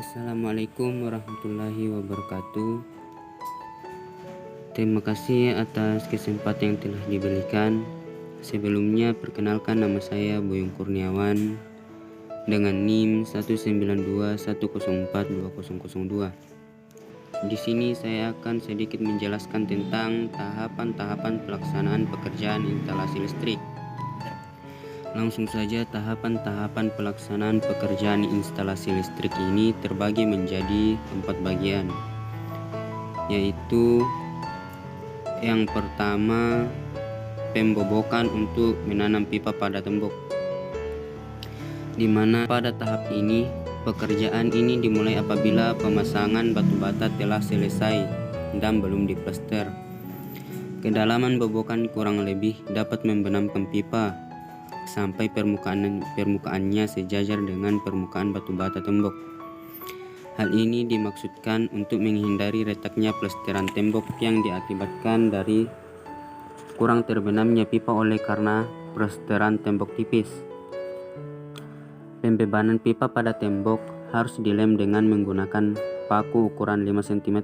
Assalamualaikum warahmatullahi wabarakatuh. Terima kasih atas kesempatan yang telah diberikan. Sebelumnya perkenalkan, nama saya Boyong Kurniawan dengan NIM 192104202. Di sini saya akan sedikit menjelaskan tentang tahapan-tahapan pelaksanaan pekerjaan instalasi listrik. Langsung saja, tahapan-tahapan pelaksanaan pekerjaan instalasi listrik ini terbagi menjadi 4 bagian, yaitu yang pertama, pembobokan untuk menanam pipa pada tembok, di mana pada tahap ini pekerjaan ini dimulai apabila pemasangan batu bata telah selesai dan belum diplester. Kedalaman bobokan kurang lebih dapat membenamkan pipa sampai permukaannya sejajar dengan permukaan batu bata tembok. Hal ini dimaksudkan untuk menghindari retaknya plesteran tembok yang diakibatkan dari kurang terbenamnya pipa oleh karena plesteran tembok tipis. Pembebanan pipa pada tembok harus dilem dengan menggunakan paku ukuran 5 cm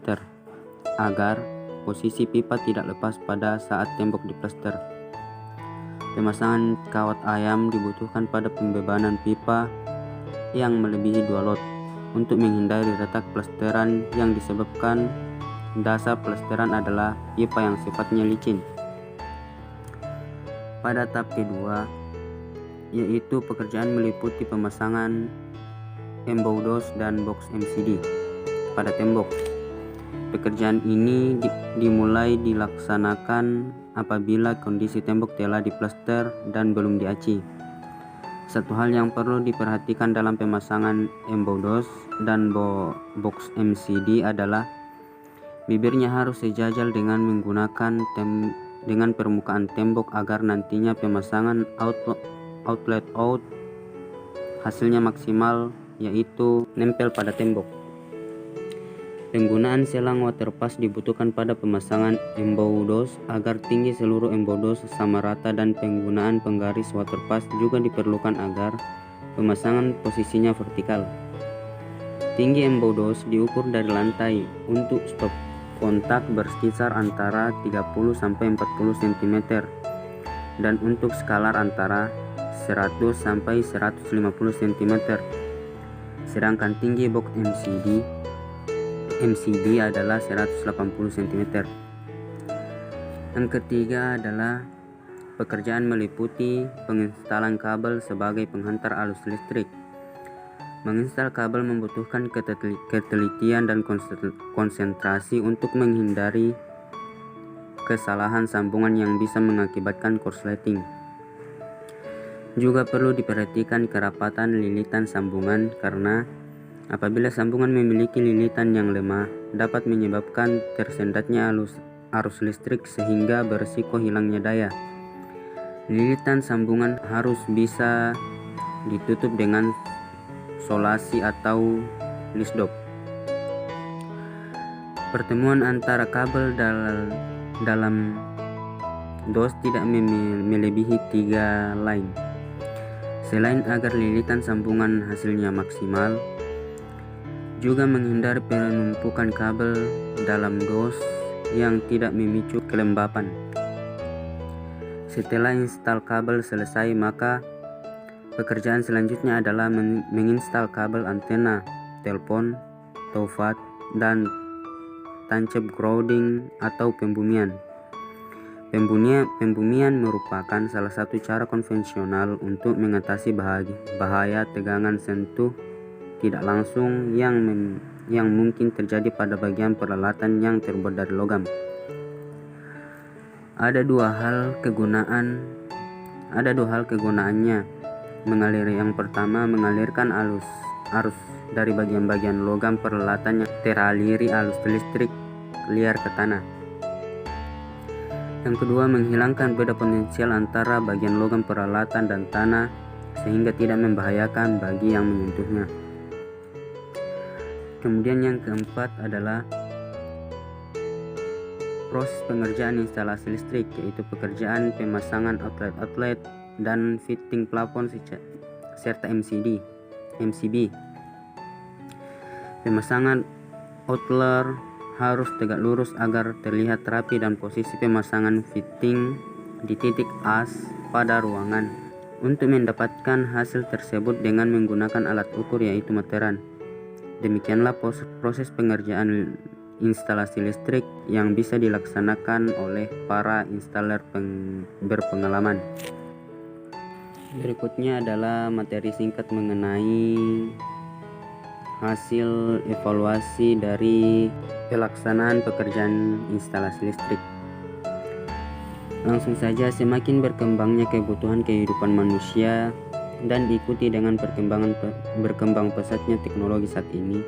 agar posisi pipa tidak lepas pada saat tembok diplester. Pemasangan kawat ayam dibutuhkan pada pembebanan pipa yang melebihi 2 lot untuk menghindari retak plesteran yang disebabkan dasar plesteran adalah pipa yang sifatnya licin. Pada tahap kedua, yaitu pekerjaan meliputi pemasangan emboudos dan box MCD pada tembok. Pekerjaan ini dimulai dilaksanakan apabila kondisi tembok telah diplester dan belum diaci. Satu hal yang perlu diperhatikan dalam pemasangan emboudos dan box MCD adalah bibirnya harus sejajar dengan menggunakan dengan permukaan tembok agar nantinya pemasangan outlet out hasilnya maksimal, yaitu nempel pada tembok. Penggunaan selang waterpass dibutuhkan pada pemasangan emboudos agar tinggi seluruh emboudos sama rata, dan penggunaan penggaris waterpass juga diperlukan agar pemasangan posisinya vertikal. Tinggi emboudos diukur dari lantai. Untuk stop kontak berkisar antara 30-40 cm dan untuk skalar antara 100-150 cm. Sedangkan tinggi box MCD adalah 180 cm. Yang ketiga adalah pekerjaan meliputi penginstalan kabel sebagai penghantar arus listrik. Menginstal kabel membutuhkan ketelitian dan konsentrasi untuk menghindari kesalahan sambungan yang bisa mengakibatkan korsleting. Juga perlu diperhatikan kerapatan lilitan sambungan, karena apabila sambungan memiliki lilitan yang lemah dapat menyebabkan tersendatnya arus listrik sehingga berisiko hilangnya daya. Lilitan sambungan harus bisa ditutup dengan solasi atau lisdop. Pertemuan antara kabel dalam dos tidak melebihi 3 line. Selain agar lilitan sambungan hasilnya maksimal, juga menghindari penumpukan kabel dalam dos yang tidak memicu kelembapan. Setelah instal kabel selesai, maka pekerjaan selanjutnya adalah menginstal kabel antena, telepon, tovat, dan tancap grounding atau pembumian. Pembumian merupakan salah satu cara konvensional untuk mengatasi bahaya tegangan sentuh tidak langsung yang mungkin terjadi pada bagian peralatan yang terbuat dari logam. Ada dua hal kegunaannya mengalir. Yang pertama, mengalirkan arus dari bagian-bagian logam peralatan yang teraliri arus listrik liar ke tanah. Yang kedua, menghilangkan beda potensial antara bagian logam peralatan dan tanah sehingga tidak membahayakan bagi yang menyentuhnya. Kemudian yang keempat adalah proses pengerjaan instalasi listrik, yaitu pekerjaan pemasangan outlet dan fitting plafon serta MCB. Pemasangan outler harus tegak lurus agar terlihat rapi dan posisi pemasangan fitting di titik as pada ruangan. Untuk mendapatkan hasil tersebut dengan menggunakan alat ukur yaitu meteran. Demikianlah proses pengerjaan instalasi listrik yang bisa dilaksanakan oleh para installer berpengalaman. Berikutnya adalah materi singkat mengenai hasil evaluasi dari pelaksanaan pekerjaan instalasi listrik. Langsung saja, semakin berkembangnya kebutuhan kehidupan manusia dan diikuti dengan berkembang pesatnya teknologi saat ini,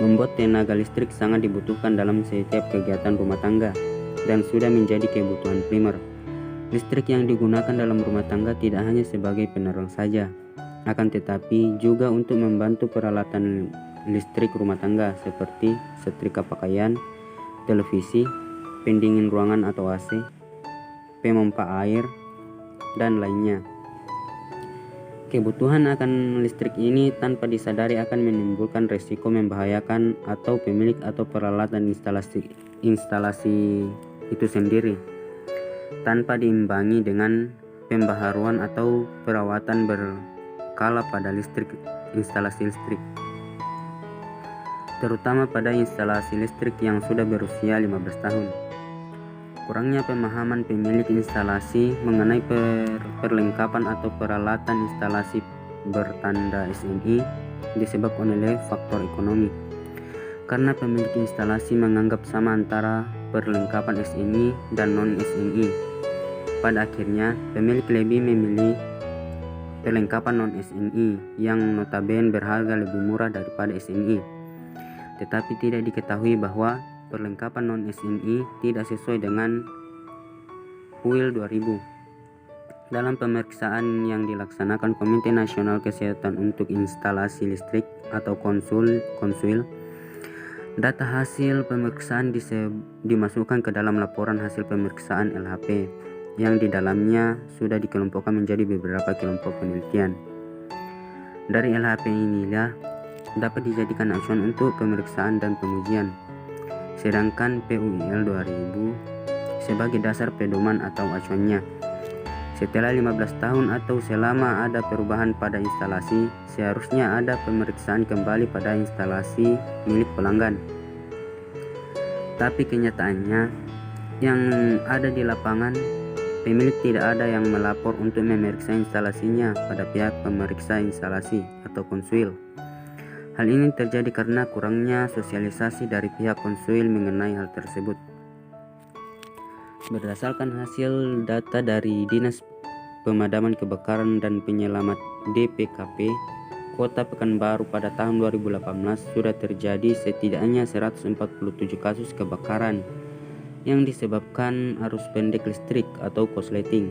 membuat tenaga listrik sangat dibutuhkan dalam setiap kegiatan rumah tangga dan sudah menjadi kebutuhan primer. Listrik yang digunakan dalam rumah tangga tidak hanya sebagai penerang saja, akan tetapi juga untuk membantu peralatan listrik rumah tangga seperti setrika pakaian, televisi, pendingin ruangan atau AC, pemompa air, dan lainnya. Kebutuhan akan listrik ini tanpa disadari akan menimbulkan resiko membahayakan atau pemilik atau peralatan instalasi itu sendiri, tanpa diimbangi dengan pembaharuan atau perawatan berkala pada instalasi listrik, terutama pada instalasi listrik yang sudah berusia 15 tahun. Kurangnya pemahaman pemilik instalasi mengenai perlengkapan atau peralatan instalasi bertanda SNI disebabkan oleh faktor ekonomi. Karena pemilik instalasi menganggap sama antara perlengkapan SNI dan non-SNI. Pada akhirnya, pemilik lebih memilih perlengkapan non-SNI yang notabene berharga lebih murah daripada SNI. Tetapi tidak diketahui bahwa perlengkapan non-SNI tidak sesuai dengan UIL 2000. Dalam pemeriksaan yang dilaksanakan Komite Nasional Kesehatan untuk Instalasi Listrik atau Konsuil, data hasil pemeriksaan dimasukkan ke dalam laporan hasil pemeriksaan LHP yang di dalamnya sudah dikelompokkan menjadi beberapa kelompok penelitian. Dari LHP inilah dapat dijadikan acuan untuk pemeriksaan dan pengujian. Sedangkan PUIL 2000 sebagai dasar pedoman atau acuannya. Setelah 15 tahun atau selama ada perubahan pada instalasi, seharusnya ada pemeriksaan kembali pada instalasi milik pelanggan. Tapi kenyataannya, yang ada di lapangan, pemilik tidak ada yang melapor untuk memeriksa instalasinya pada pihak pemeriksa instalasi atau konsuil. Hal ini terjadi karena kurangnya sosialisasi dari pihak konsuil mengenai hal tersebut. Berdasarkan hasil data dari Dinas Pemadaman Kebakaran dan Penyelamat DPKP Kota Pekanbaru pada tahun 2018 sudah terjadi setidaknya 147 kasus kebakaran yang disebabkan arus pendek listrik atau korsleting.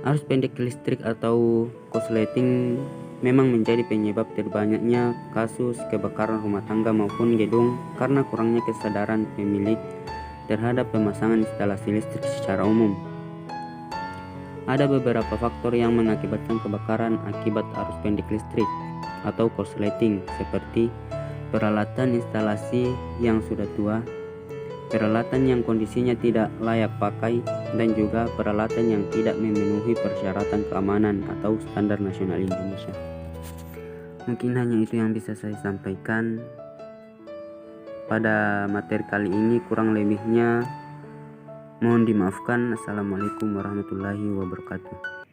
Arus pendek listrik atau korsleting memang menjadi penyebab terbanyaknya kasus kebakaran rumah tangga maupun gedung karena kurangnya kesadaran pemilik terhadap pemasangan instalasi listrik secara umum. Ada beberapa faktor yang mengakibatkan kebakaran akibat arus pendek listrik atau korsleting, seperti peralatan instalasi yang sudah tua, peralatan yang kondisinya tidak layak pakai, dan juga peralatan yang tidak memenuhi persyaratan keamanan atau standar nasional Indonesia. Mungkin hanya itu yang bisa saya sampaikan pada materi kali ini. Kurang lebihnya mohon dimaafkan. Assalamualaikum warahmatullahi wabarakatuh.